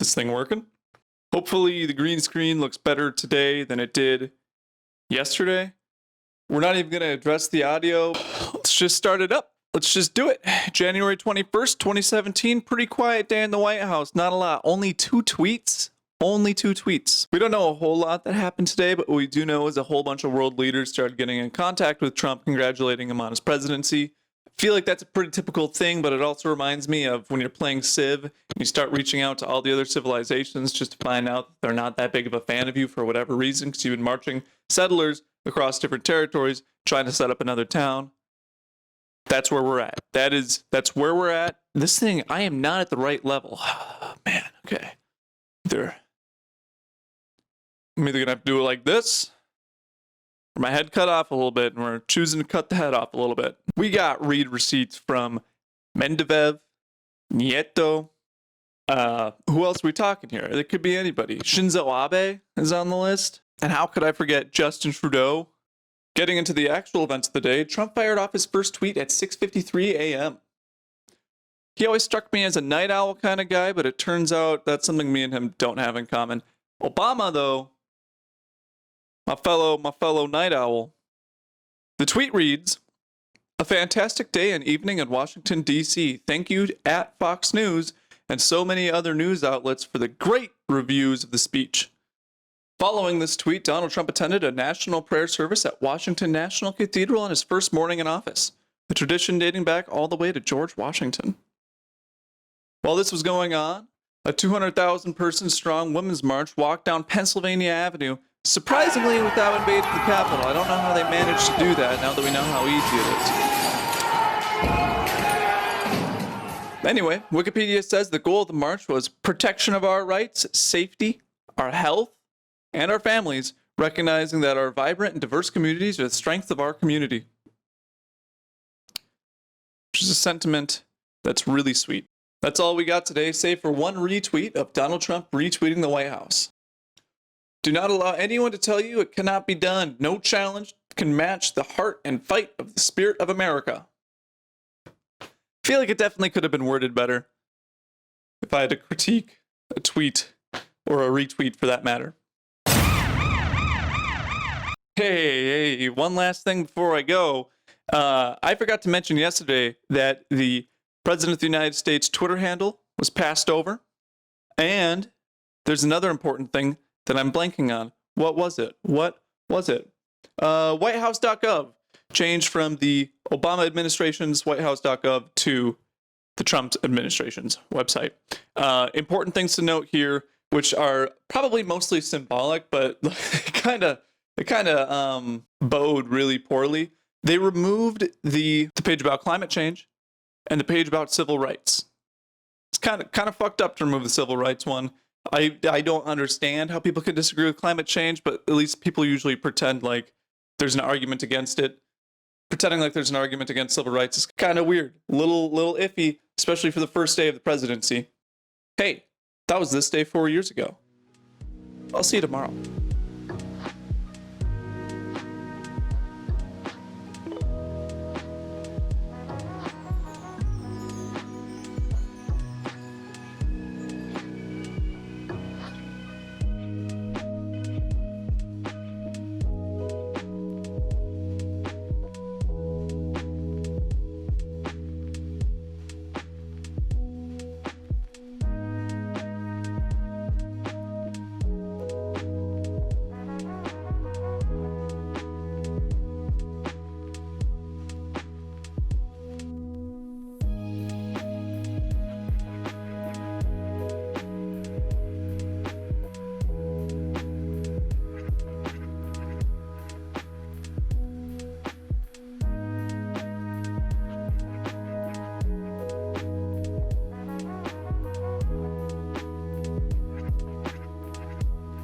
This thing working? Hopefully the green screen looks better today than it did yesterday. We're not even going to address the audio. Let's just start it up. Let's just do it. January 21st, 2017. Pretty quiet day in the White House. Not a lot. Only 2 tweets. Only 2 tweets. We don't know a whole lot that happened today, but what we do know is a whole bunch of world leaders started getting in contact with Trump, congratulating him on his presidency. I feel like that's a pretty typical thing, but it also reminds me of when you're playing Civ and you start reaching out to all the other civilizations just to find out that they're not that big of a fan of you for whatever reason, because you've been marching settlers across different territories trying to set up another town. That's where we're at. That's where we're at. This thing, I am not at the right level. Man, okay. I'm either gonna have to do it like this, or my head cut off a little bit, and we're choosing to cut the head off a little bit. We got read receipts from Medvedev, Nieto. Who else are we talking here? It could be anybody. Shinzo Abe is on the list. And how could I forget Justin Trudeau? Getting into the actual events of the day, Trump fired off his first tweet at 6:53 a.m. He always struck me as a night owl kind of guy, but it turns out that's something me and him don't have in common. Obama, though, my fellow night owl. The tweet reads, "A fantastic day and evening in Washington, D.C. Thank you at Fox News and so many other news outlets for the great reviews of the speech." Following this tweet, Donald Trump attended a national prayer service at Washington National Cathedral on his first morning in office, a tradition dating back all the way to George Washington. While this was going on, a 200,000 person strong women's march walked down Pennsylvania Avenue, surprisingly without invading the Capitol. I don't know how they managed to do that now that we know how easy it is. Anyway, Wikipedia says the goal of the march was protection of our rights, safety, our health, and our families, recognizing that our vibrant and diverse communities are the strength of our community. Which is a sentiment that's really sweet. That's all we got today, save for one retweet of Donald Trump retweeting the White House. Do not allow anyone to tell you it cannot be done. No challenge can match the heart and fight of the spirit of America. I feel like it definitely could have been worded better if I had to critique a tweet or a retweet for that matter. Hey, one last thing before I go. I forgot to mention yesterday that the President of the United States Twitter handle was passed over. And there's another important thing that I'm blanking on. What was it? Whitehouse.gov changed from the Obama administration's Whitehouse.gov to the Trump administration's website. Important things to note here, which are probably mostly symbolic, but it kind of bode really poorly. They removed the page about climate change and the page about civil rights. It's kind of fucked up to remove the civil rights one. I don't understand how people can disagree with climate change, but at least people usually pretend like there's an argument against it. Pretending like there's an argument against civil rights is kind of weird, little iffy, especially for the first day of the presidency. Hey, that was this day 4 years ago. I'll see you tomorrow.